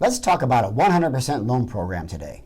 Let's talk about a 100% loan program today.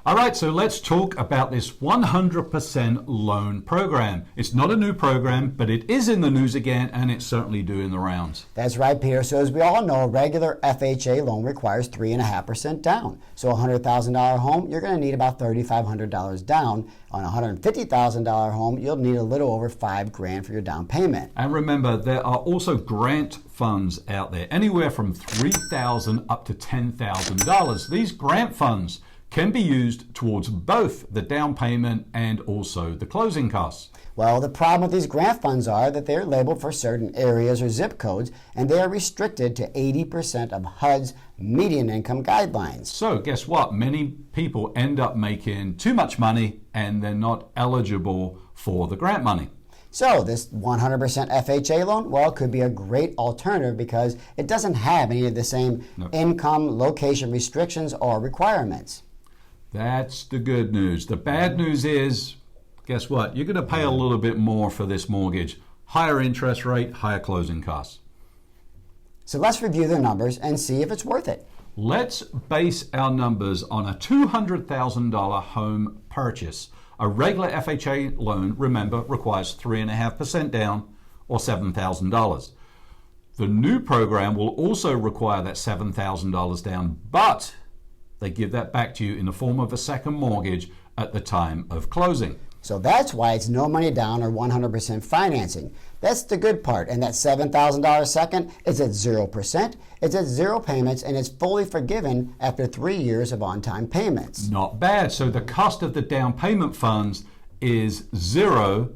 All right, so let's talk about this 100% loan program. It's not a new program, but it is in the news again, and it's certainly doing the rounds. That's right, Peter. So as we all know, a regular FHA loan requires 3.5% down. So a $100,000 home, you're going to need about $3,500 down. On a $150,000 home, you'll need a little over $5,000 for your down payment. And remember, there are also grant funds out there, anywhere from $3,000 up to $10,000. These grant funds can be used towards both the down payment and also the closing costs. Well, the problem with these grant funds are that they're labeled for certain areas or zip codes, and they are restricted to 80% of HUD's median income guidelines. So guess what? Many people end up making too much money and they're not eligible for the grant money. So this 100% FHA loan, well, it could be a great alternative because it doesn't have any of the same income, location restrictions or requirements. That's the good news. The bad news is, guess what? You're going to pay a little bit more for this mortgage. Higher interest rate, higher closing costs. So let's review the numbers and see if it's worth it. Let's base our numbers on a $200,000 home purchase. A regular FHA loan, remember, requires 3.5% down or $7,000. The new program will also require that $7,000 down, but they give that back to you in the form of a second mortgage at the time of closing. So that's why it's no money down or 100% financing. That's the good part. And that $7,000 second is at 0%. It's at 0 payments and it's fully forgiven after 3 years of on-time payments. Not bad. So the cost of the down payment funds is 0.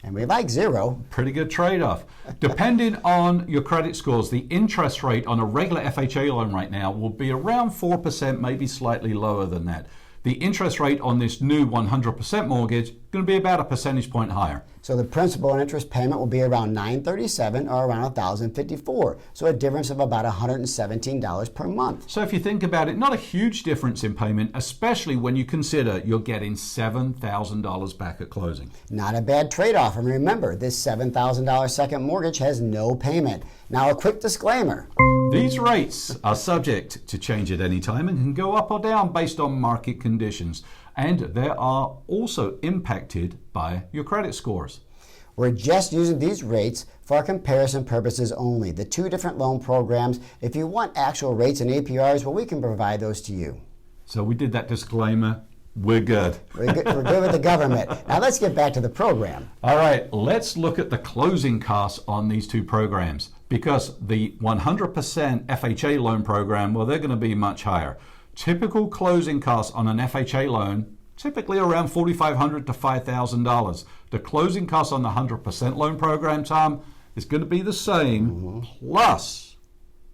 And we like 0. Pretty good trade-off. Depending on your credit scores, the interest rate on a regular FHA loan right now will be around 4%, maybe slightly lower than that. The interest rate on this new 100% mortgage is going to be about a percentage point higher. So the principal and interest payment will be around $937 or around $1,054. So a difference of about $117 per month. So if you think about it, not a huge difference in payment, especially when you consider you're getting $7,000 back at closing. Not a bad trade-off. And remember, this $7,000 second mortgage has no payment. Now a quick disclaimer. These rates are subject to change at any time and can go up or down based on market conditions. And they are also impacted by your credit scores. We're just using these rates for comparison purposes only. The two different loan programs, if you want actual rates and APRs, well, we can provide those to you. So we did that disclaimer. We're good. We're good with the government. Now let's get back to the program. All right, let's look at the closing costs on these two programs, because the 100% FHA loan program, well, they're going to be much higher. Typical closing costs on an FHA loan, typically around $4,500 to $5,000. The closing costs on the 100% loan program, Tom, is going to be the same, plus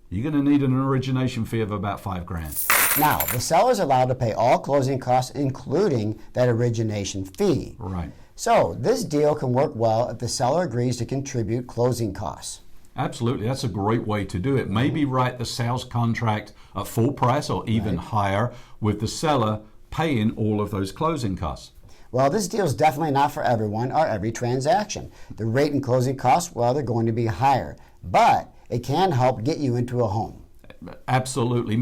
you're going to need an origination fee of about $5,000. Now, the seller is allowed to pay all closing costs, including that origination fee. Right. So this deal can work well if the seller agrees to contribute closing costs. Absolutely. That's a great way to do it. Maybe write the sales contract at full price or even higher, with the seller paying all of those closing costs. Well, this deal is definitely not for everyone or every transaction. The rate and closing costs, well, they're going to be higher, but it can help get you into a home. Absolutely.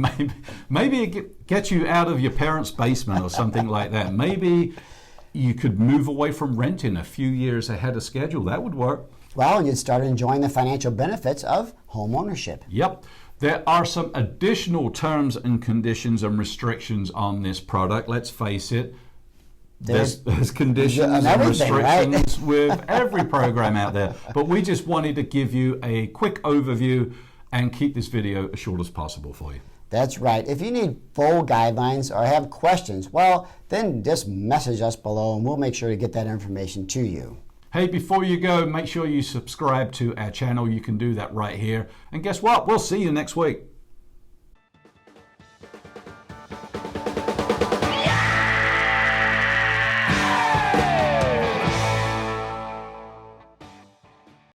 Maybe it gets you out of your parents' basement or something like that. Maybe you could move away from renting a few years ahead of schedule. That would work. Well, and you'd start enjoying the financial benefits of home ownership. Yep. There are some additional terms and conditions and restrictions on this product. Let's face it. There's conditions and restrictions with every program out there. But we just wanted to give you a quick overview and keep this video as short as possible for you. That's right. If you need full guidelines or have questions, well, then just message us below and we'll make sure to get that information to you. Hey, before you go, make sure you subscribe to our channel. You can do that right here. And guess what? We'll see you next week.